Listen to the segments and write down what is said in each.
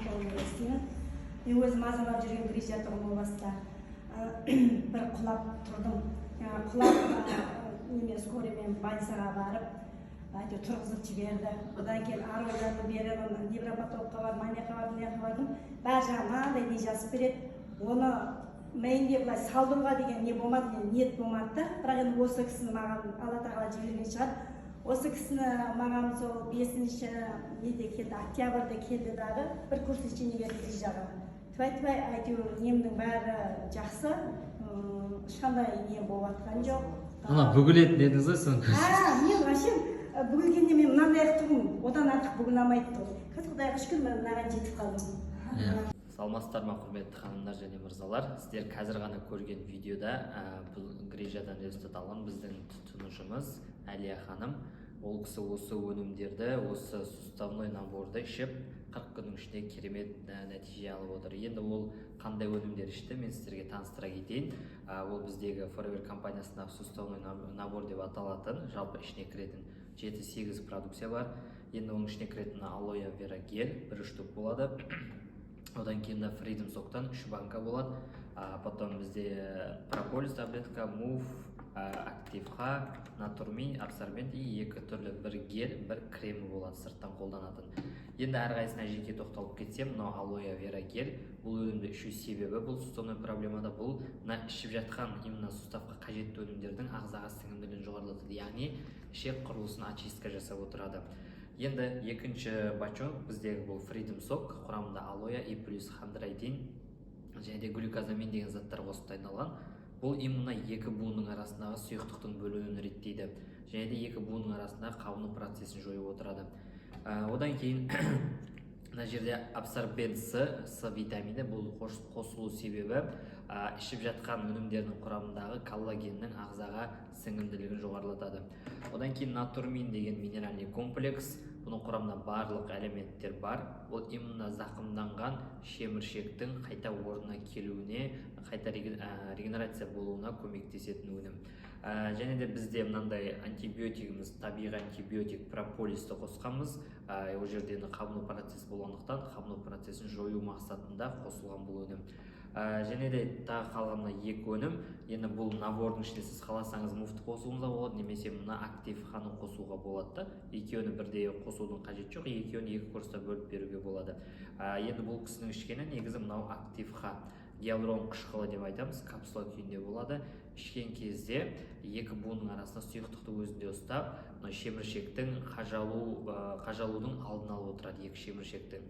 қолын естимін. Мен өзім азамат жүрген Грижа тұрмын о баста. Бір құлап тұрдым. Құлап немен скорыймен больницаға барып, әйтеуір тұрғызып жіберді. Одан кейін ары ойланып беремін, невропатологқа бардым, анаяққа бардым, мынаяққа бардым. Бәрі жаңағыдай не жазып береді. Оны миымде былай салдыруға деген не болмады, ниет болмады да. Бірақ енді осы кісіні маған Алла тағала жіберген шығар. Осы кісіні маған сол 5-ші неде келді, октябрьде келді дағы бір курс лечениеге Грижаға. Тіпай әйтеуір немнің бәрі жақсы, ешқандай не болып жатқан жоқ. Ана бүгілетін дедіңіз ғой соң. Мен вообще бүгілгенде мен мынандай тұрмын, одан артық бүгіле алмайды тұғым. Қазір Құдайға шүкір мен мынаған жетіп қалдым. Саламатсыздар ма құрметті ханымдар және мырзалар. Сіздер қазір ғана көрген видеода бұл Грижадан результат алған біздің тұтынушымыз Әлия ханым. Ол кісі осы өнімдерді, осы суставной наборды ішіп 40 күннің ішінде керемет нәтиже алып отыр. Енді ол қандай өнімдер ішті, мен сіздерге таныстыра кетейін. Ол біздегі Forever компаниясындағы суставной набор деп аталатын, жалпы ішіне кіретін 7-8 продукция бар. Енді оның ішіне кіретін алоэ вера гель 1 штук болады. Одан кейін Freedom соктан 3 банка болады. Потом бізде прополис таблетка, мув, активха, натурмин, абсорбент и 2 түрлі бір гель, бір кремі болады сырттан қолданатын. Енді әрқайсысына жеке тоқталып кетсем, мынау алоэ вера гель. Бұл өнімді ішу себебі, бұл суставной проблемада бұл ішіп жатқан именно суставқа қажетті өнімдердің ағзаға сіңімділігін жоғарылатады, яғни ішек құрылысын очистка жасап отырады. Енді екінші бачок біздегі бұл Freedom сок, құрамында алоэ и плюс хондрайдин және де глюкозамин деген заттар қосып дайындалған. Бұл именно екі буынның арасындағы сұйықтықтың бөлуін реттейді және де екі буынның арасындағы қабыну процесін жойып отырады. Одан кейін мына жерде абсорбент С витамині, бұл қосылу себебі ішіп жатқан өнімдердің құрамындағы коллагеннің ағзаға сіңімділігін жоғарылатады. Одан кейін натурмин деген минеральный комплекс, бұның құрамында барлық элементтер бар. Ол именно зақымданған шеміршектің қайта орнына келуіне, қайта регенерация болуына көмектесетін өнім. Және де бізде мынандай антибиотигіміз, табиғи антибиотик прополисті қосқанбыз. Ол жерде қабыну процесі болғандықтан қабыну процесін жою мақсатында қосылған бұл өнім. Және де тағы қалғанына 2 өнім. Енді бұл набордың ішінде сіз қаласаңыз муфты қосуыңызға болады, немесе мына активханы қосуға болады. Екеуіне бірдей қосудың қажет жоқ, екеуін 2 курста бөліп беруге болады. Енді бұл кісінің ішкені негізі мынау активха. Гиалурон қышқылы деп айтамыз, капсула күйінде болады. Ішкен кезде 2 буынның арасында сұйықтықты өзінде ұстап, шеміршектің қажалудың алдын алып отырады, 2 шеміршектің.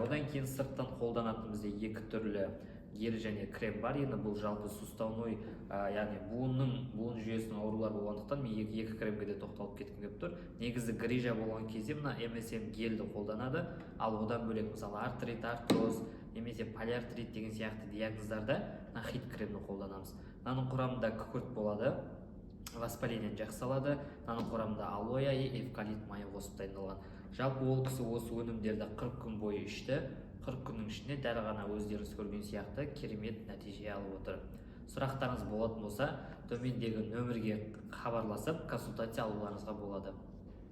Одан кейін сырттан қолданатын бізде 2 түрлі гель және крем бар. Енді бұл жалпы суставной, яғни буын жүйесінің аурулары болғандықтан мен 2 кремге де тоқталып кеткім келіп тұр. Негізі Грижа болған кезде мына MSM гельді қолданады, ал одан бөлек мысалы артрит, артроз, немесе полиартрит деген сияқты диагноздарда хит кремді қолданамыз. Мынаның құрамында күкірт болады, воспалениені жақсалады. Мынаның құрамында алоэ и эвкалипт майы қосып дайындалған. Жалпы ол кісі осы өнімдерді 40 күн бойы ішті. 40 күннің ішінде дәл ғана өздеріңіз көрген сияқты керемет нәтиже алып отыр. Сұрақтарыңыз болатын болса, төмендегі нөмірге хабарласып консультация алуларыңызға болады.